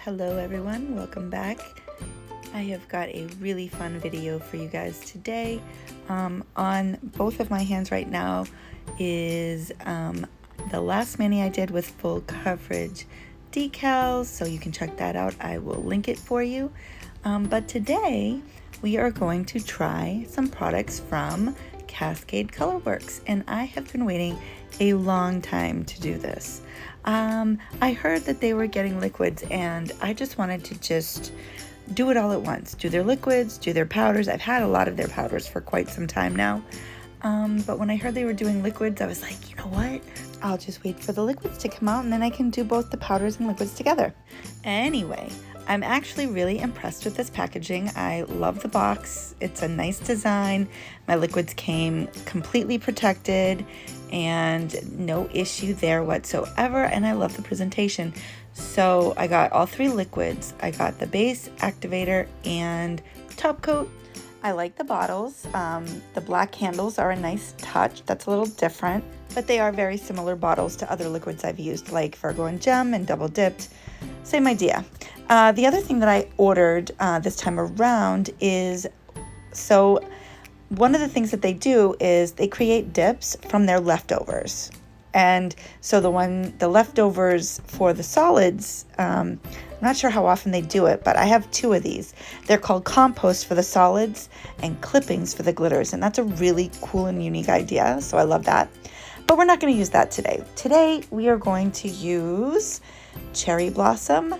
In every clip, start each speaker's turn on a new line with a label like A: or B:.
A: Hello everyone, welcome back. I have got a really fun video for you guys today. On both of my hands right now is the last mani I did with full coverage decals, so you can check that out. I will link it for you. But today we are going to try some products from Cascade Colorworks, and I have been waiting a long time to do this. I heard that they were getting liquids, and I just wanted to do it all at once. Do their liquids, do their powders. I've had a lot of their powders for quite some time now. But when I heard they were doing liquids, I was like, you know what? I'll just wait for the liquids to come out, and then I can do both the powders and liquids together. Anyway, I'm actually really impressed with this packaging. I love the box. It's a nice design. My liquids came completely protected and no issue there whatsoever, and I love the presentation. So I got all three liquids. I got the base, activator, and top coat. I like the bottles. The black handles are a nice touch. That's a little different, but they are very similar bottles to other liquids I've used, like Virgo and Gem and Double Dipped. Same idea. The other thing that I ordered this time around is, one of the things that they do is they create dips from their leftovers. And so the leftovers for the solids, I'm not sure how often they do it, but I have two of these. They're called compost for the solids and clippings for the glitters. And that's a really cool and unique idea. So I love that. But we're not going to use that today. Today we are going to use Cherry Blossom.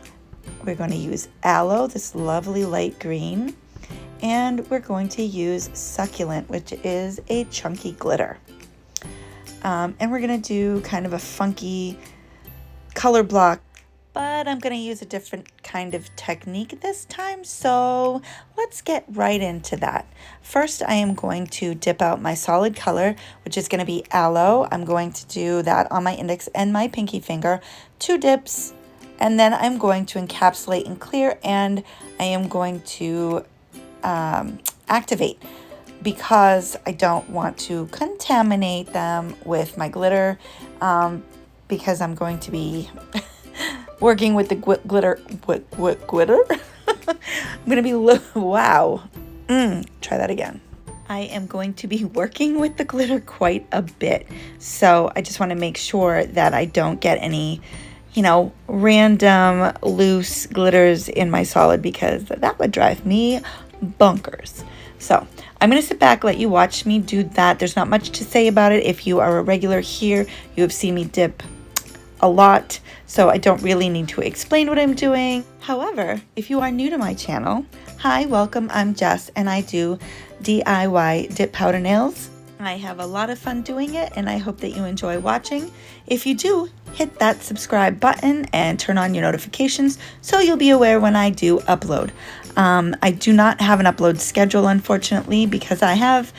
A: We're going to use Aloe, this lovely light green. And we're going to use Succulent, which is a chunky glitter. And we're going to do kind of a funky color block, but I'm going to use a different kind of technique this time. So let's get right into that. First, I am going to dip out my solid color, which is going to be Aloe. I'm going to do that on my index and my pinky finger, 2 dips. And then I'm going to encapsulate and clear, and I am going to activate, because I don't want to contaminate them with my glitter, because I'm going to be working with the glitter. I'm going to be, wow. Try that again. I am going to be working with the glitter quite a bit. So I just want to make sure that I don't get any, random loose glitters in my solid, because that would drive me bonkers. So I'm going to sit back, let you watch me do that. There's not much to say about it. If you are a regular here, you have seen me dip a lot, so I don't really need to explain what I'm doing. However, if you are new to my channel, hi, welcome, I'm Jess, and I do DIY dip powder nails. I have a lot of fun doing it, and I hope that you enjoy watching. If you do, hit that subscribe button and turn on your notifications so you'll be aware when I do upload. I do not have an upload schedule, unfortunately, because I have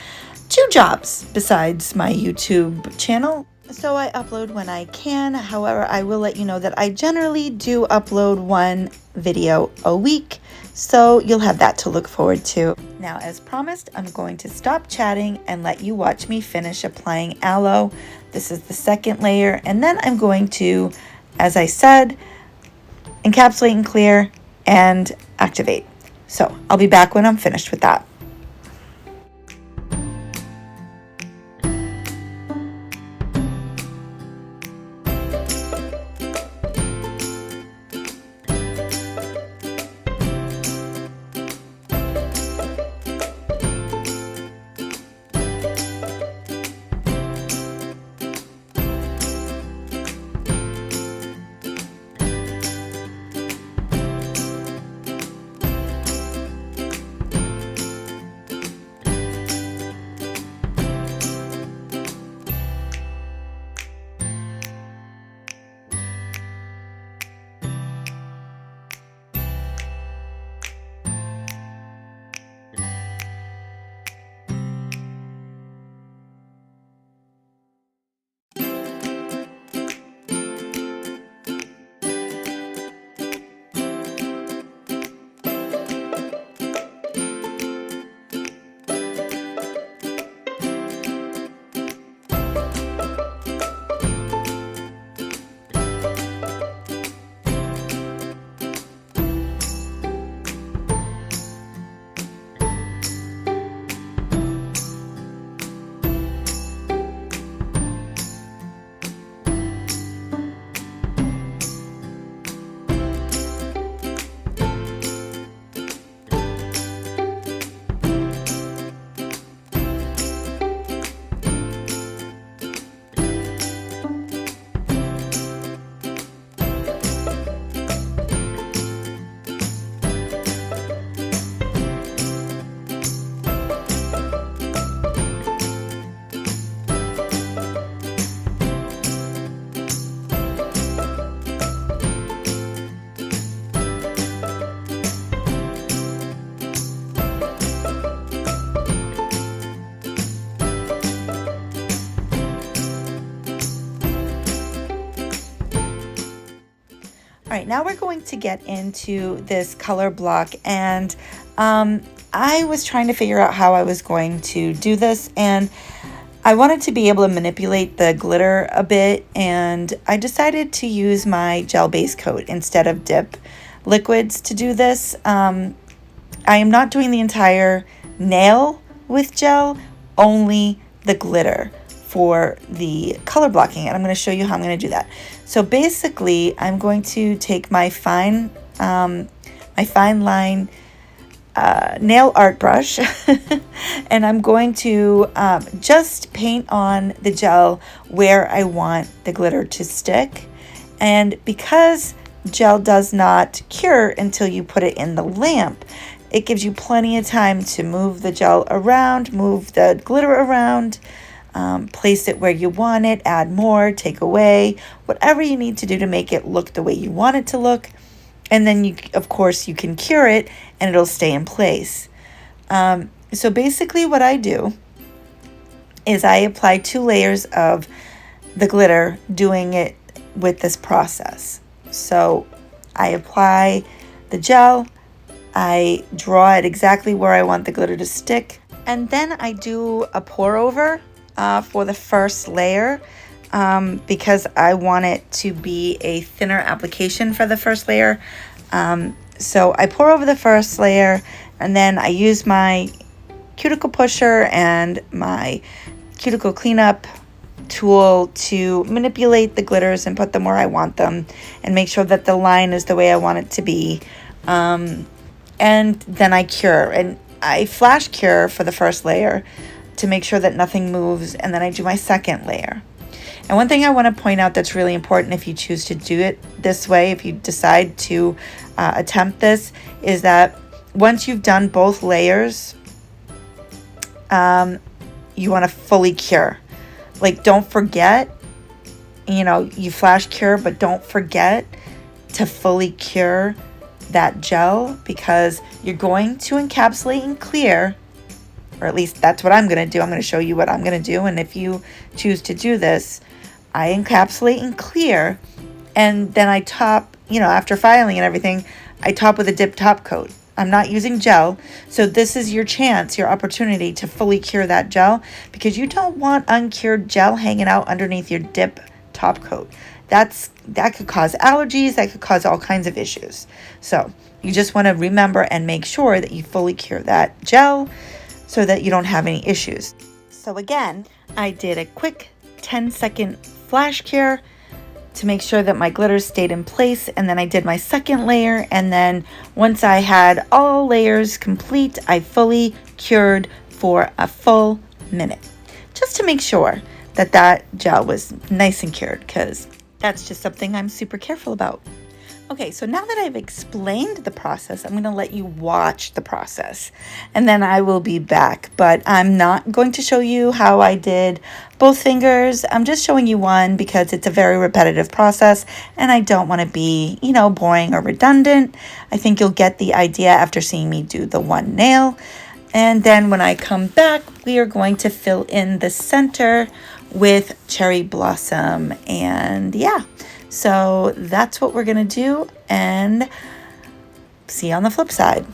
A: 2 jobs besides my YouTube channel. So I upload when I can. However, I will let you know that I generally do upload 1 video a week, so you'll have that to look forward to. Now, as promised, I'm going to stop chatting and let you watch me finish applying Aloe. This is the second layer, and then I'm going to, as I said, encapsulate and clear and activate. So I'll be back when I'm finished with that. right, now we're going to get into this color block, and I was trying to figure out how I was going to do this, and I wanted to be able to manipulate the glitter a bit, and I decided to use my gel base coat instead of dip liquids to do this. I am not doing the entire nail with gel, only the glitter for the color blocking, and I'm going to show you how I'm going to do that. So basically, I'm going to take my fine line nail art brush and I'm going to just paint on the gel where I want the glitter to stick. And because gel does not cure until you put it in the lamp, it gives you plenty of time to move the gel around, move the glitter around, place it where you want it, add more, take away, whatever you need to do to make it look the way you want it to look. And then you, of course, you can cure it and it'll stay in place. So basically what I do is I apply 2 layers of the glitter, doing it with this process. So I apply the gel, I draw it exactly where I want the glitter to stick, and then I do a pour over for the first layer. Because I want it to be a thinner application for the first layer. So I pour over the first layer, and then I use my cuticle pusher and my cuticle cleanup tool to manipulate the glitters and put them where I want them and make sure that the line is the way I want it to be. And then I cure, and I flash cure for the first layer to make sure that nothing moves, and then I do my second layer. And one thing I want to point out that's really important if you choose to do it this way, if you decide to attempt this, is that once you've done both layers, you want to fully cure. Like, don't forget, you know, you flash cure, but don't forget to fully cure that gel, because you're going to encapsulate and clear, or at least that's what I'm going to do. I'm going to show you what I'm going to do. And if you choose to do this, I encapsulate and clear, and then I top, you know, after filing and everything, I top with a dip top coat. I'm not using gel, so this is your chance, your opportunity to fully cure that gel, because you don't want uncured gel hanging out underneath your dip top coat. That could cause allergies, that could cause all kinds of issues. So you just want to remember and make sure that you fully cure that gel so that you don't have any issues. So again, I did a quick 10-second flash cure to make sure that my glitter stayed in place, and then I did my second layer, and then once I had all layers complete, I fully cured for a full minute, just to make sure that that gel was nice and cured, because that's just something I'm super careful about. Okay, so now that I've explained the process, I'm going to let you watch the process, and then I will be back. But I'm not going to show you how I did both fingers. I'm just showing you one because it's a very repetitive process, and I don't want to be, you know, boring or redundant. I think you'll get the idea after seeing me do the one nail. And then when I come back, we are going to fill in the center with cherry blossom, and yeah. So that's what we're going to do, and see you on the flip side.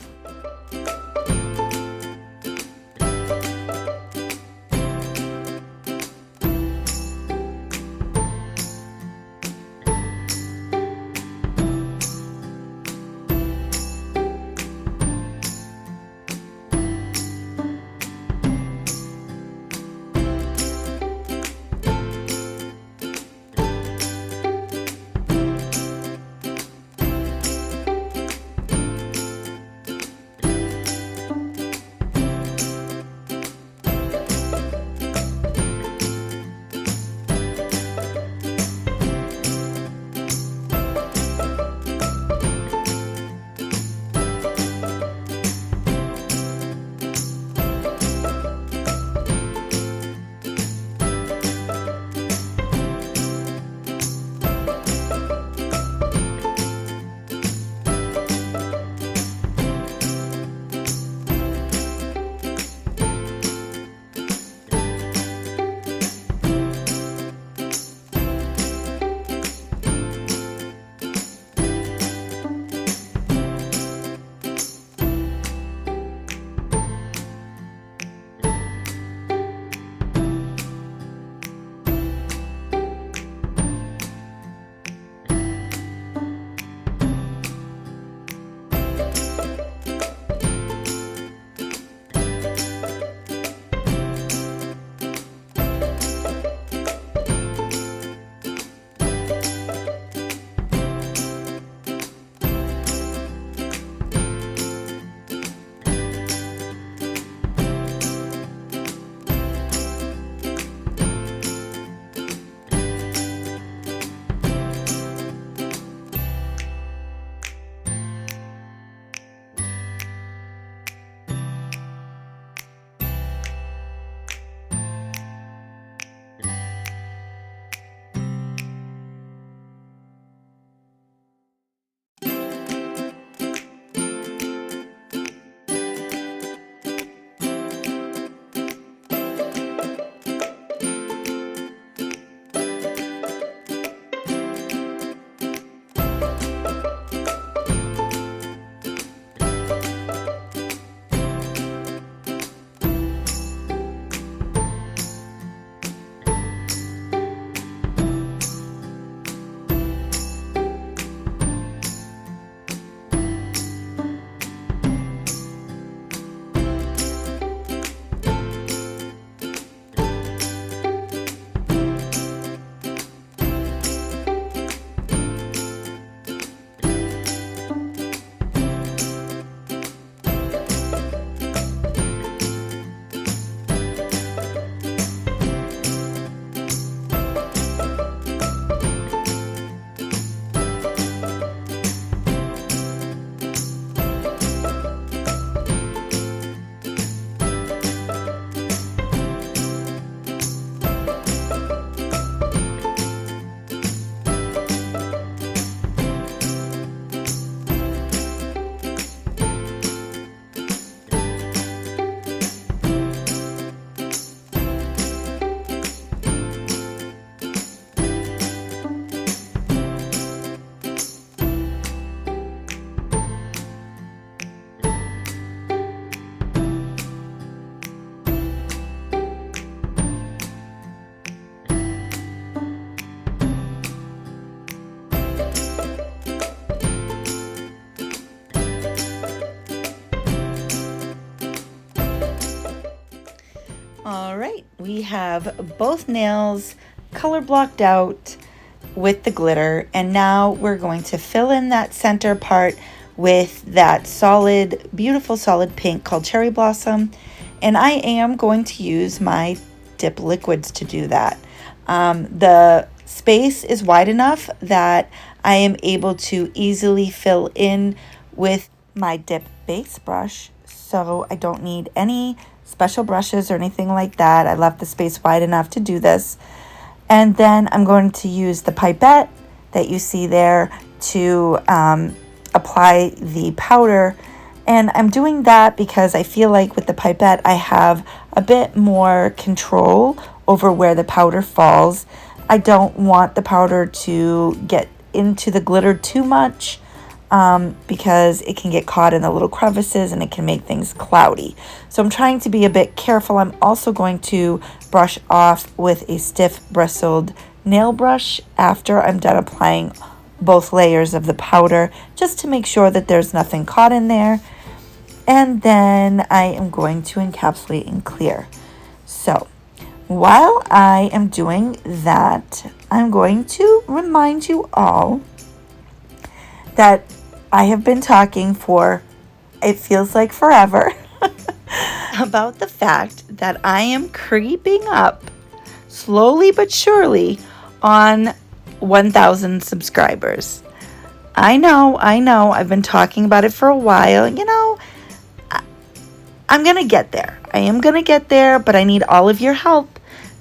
A: All right, we have both nails color blocked out with the glitter, and now we're going to fill in that center part with that solid, beautiful solid pink called Cherry Blossom, and I am going to use my dip liquids to do that. The space is wide enough that I am able to easily fill in with my dip base brush, so I don't need any special brushes or anything like that. I left the space wide enough to do this. And then I'm going to use the pipette that you see there to apply the powder. And I'm doing that because I feel like with the pipette I have a bit more control over where the powder falls. I don't want the powder to get into the glitter too much because it can get caught in the little crevices and it can make things cloudy. So I'm trying to be a bit careful. I'm also going to brush off with a stiff bristled nail brush after I'm done applying both layers of the powder, just to make sure that there's nothing caught in there. And then I am going to encapsulate and clear. So while I am doing that, I'm going to remind you all that I have been talking for, it feels like forever, about the fact that I am creeping up slowly but surely on 1,000 subscribers. I know, I've been talking about it for a while. You know, I'm going to get there. I am going to get there, but I need all of your help.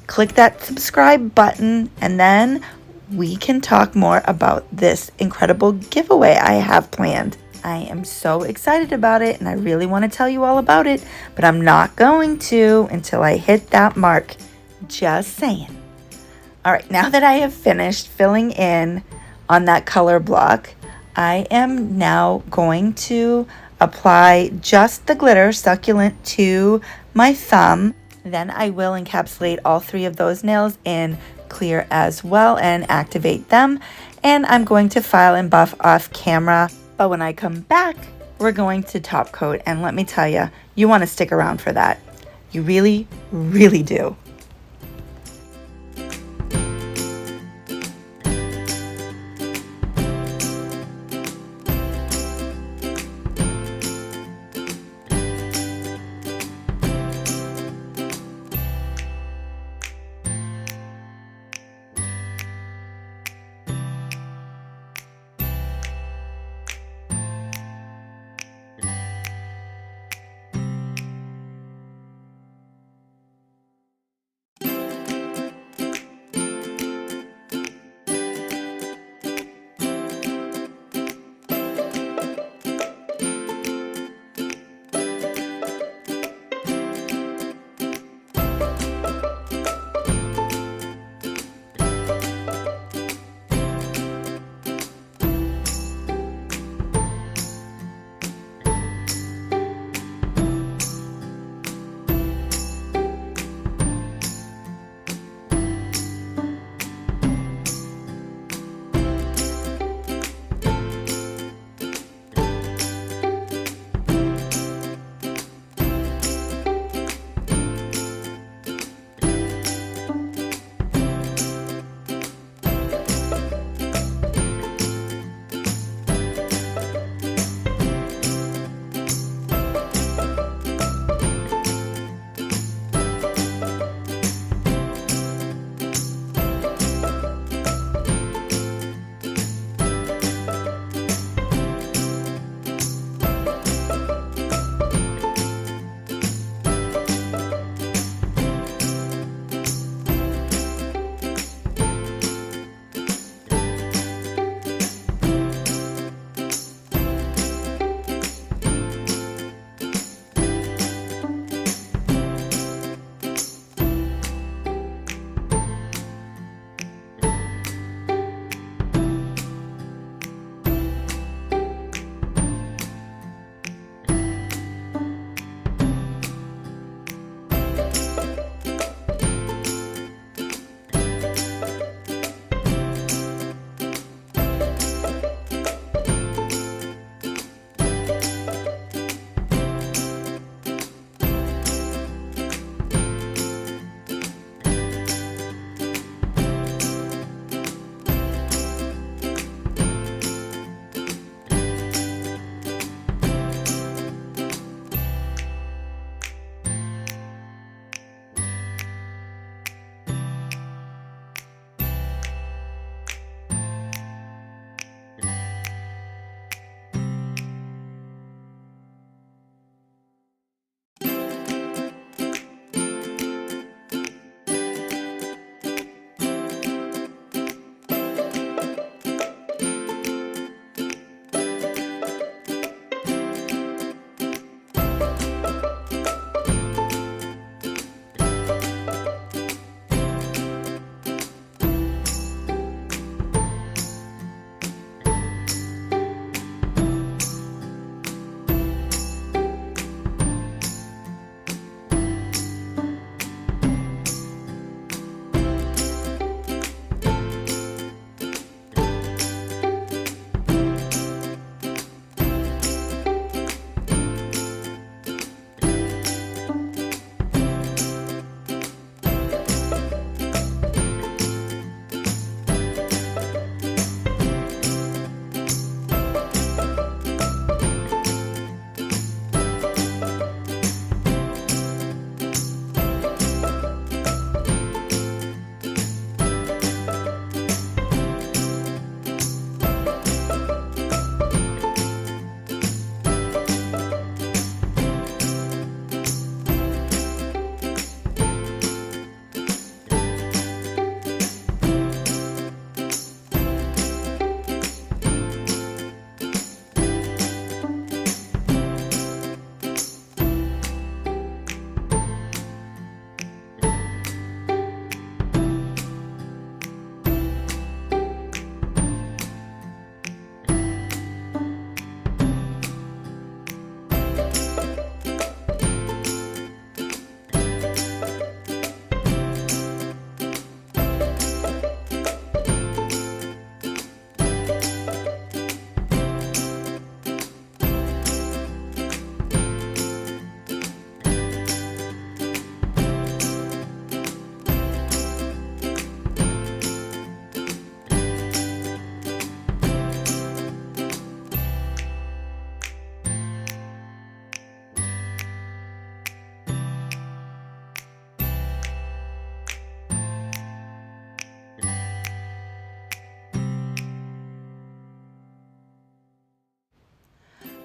A: Click that subscribe button, and then we can talk more about this incredible giveaway I have planned. I am so excited about it, and I really want to tell you all about it, but I'm not going to until I hit that mark. Just saying. All right, now that I have finished filling in on that color block, I am now going to apply just the glitter Succulent to my thumb. Then I will encapsulate all 3 of those nails in clear as well and activate them. And I'm going to file and buff off camera. But when I come back, we're going to top coat. And let me tell you, you want to stick around for that. You really, really do.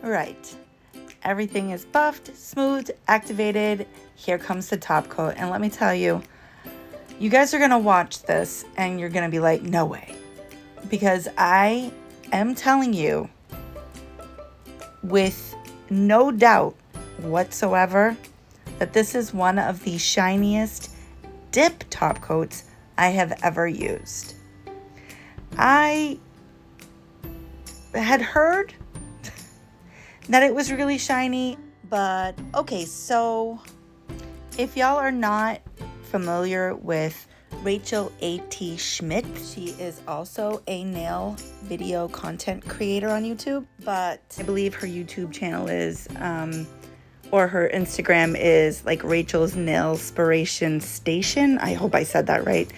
A: Right. Everything is buffed, smoothed, activated. Here comes the top coat. And let me tell you, you guys are going to watch this and you're going to be like, no way. Because I am telling you, with no doubt whatsoever, that this is one of the shiniest dip top coats I have ever used. I had heard that it was really shiny, but okay, so if y'all are not familiar with Rachel AT Schmitz, she is also a nail video content creator on YouTube, but I believe her YouTube channel is, or her Instagram is like Rachels.nailspiration.station. I hope I said that right.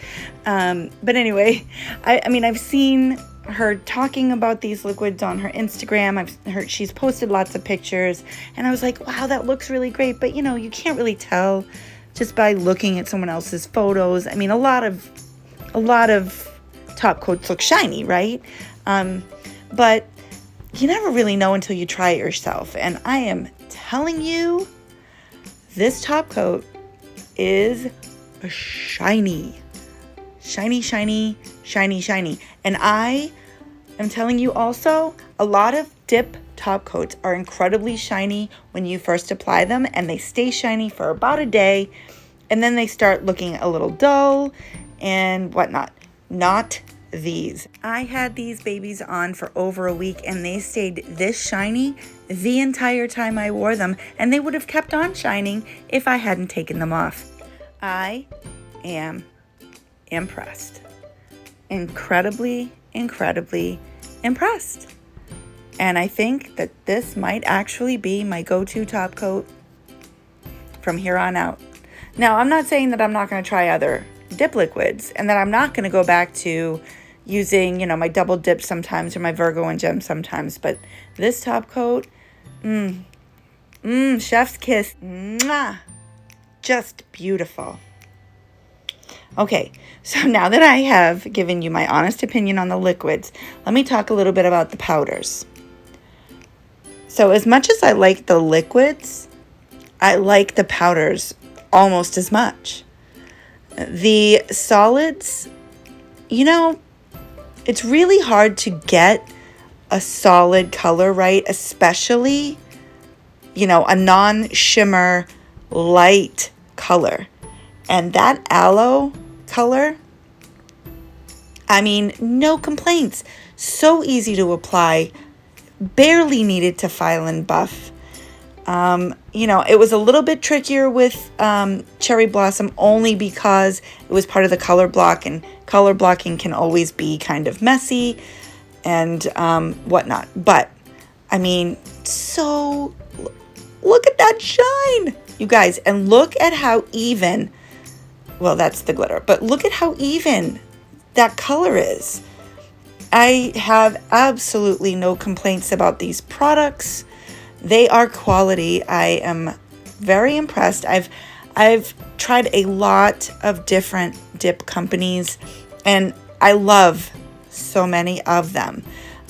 A: But anyway, I mean, I've seen her talking about these liquids on her Instagram. I've heard she's posted lots of pictures, and I was like, wow, that looks really great. But you know, you can't really tell just by looking at someone else's photos. I mean, a lot of top coats look shiny, right? But you never really know until you try it yourself. And I am telling you, this top coat is shiny. Shiny, shiny, shiny, shiny. And I am telling you also, a lot of dip top coats are incredibly shiny when you first apply them, and they stay shiny for about a day, and then they start looking a little dull and whatnot. Not these. I had these babies on for over a week, and they stayed this shiny the entire time I wore them, and they would have kept on shining if I hadn't taken them off. I am impressed. Incredibly, incredibly impressed. And I think that this might actually be my go-to top coat from here on out. Now, I'm not saying that I'm not going to try other dip liquids and that I'm not going to go back to using, you know, my double dip sometimes or my Virgo and Gem sometimes. But this top coat, chef's kiss, mwah, just beautiful. Okay, so now that I have given you my honest opinion on the liquids, let me talk a little bit about the powders. So as much as I like the liquids, I like the powders almost as much. The solids, you know, it's really hard to get a solid color right, especially, you know, a non-shimmer light color. And that aloe color, I mean, no complaints. So easy to apply, barely needed to file and buff. You know, it was a little bit trickier with Cherry Blossom only because it was part of the color block, and color blocking can always be kind of messy and whatnot. But, I mean, so look at that shine, you guys, and look at how even, well, that's the glitter, but look at how even that color is. I have absolutely no complaints about these products. They are quality. I am very impressed. I've tried a lot of different dip companies, and I love so many of them.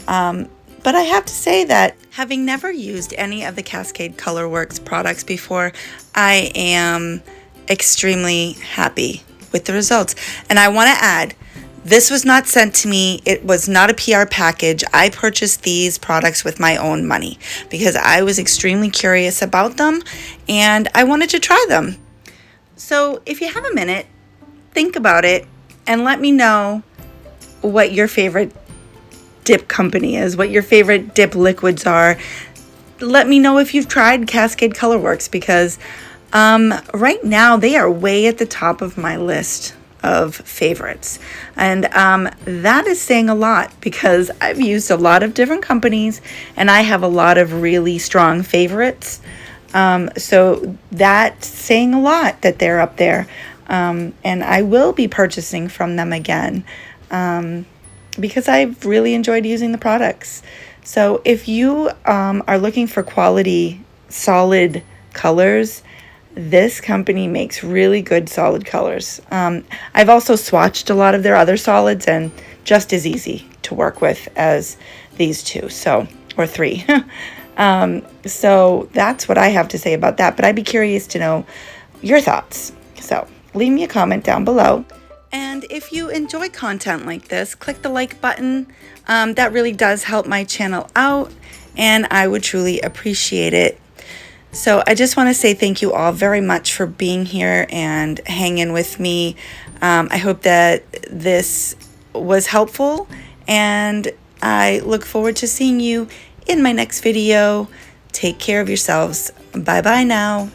A: But I have to say that having never used any of the Cascade Colorworks products before, I am extremely happy with the results. And I want to add, this was not sent to me. It was not a PR package. I purchased these products with my own money because I was extremely curious about them and I wanted to try them. So if you have a minute, think about it and let me know what your favorite dip company is, what your favorite dip liquids are. Let me know if you've tried Cascade Colorworks because right now they are way at the top of my list of favorites. And that is saying a lot because I've used a lot of different companies and I have a lot of really strong favorites. So that's saying a lot that they're up there. And I will be purchasing from them again because I've really enjoyed using the products. So if you are looking for quality, solid colors, this company makes really good solid colors. I've also swatched a lot of their other solids and just as easy to work with as these two, so, or three. So that's what I have to say about that, but I'd be curious to know your thoughts. So leave me a comment down below. And if you enjoy content like this, click the like button. That really does help my channel out, and I would truly appreciate it. So I just want to say thank you all very much for being here and hanging with me. I hope that this was helpful, and I look forward to seeing you in my next video. Take care of yourselves. Bye bye now.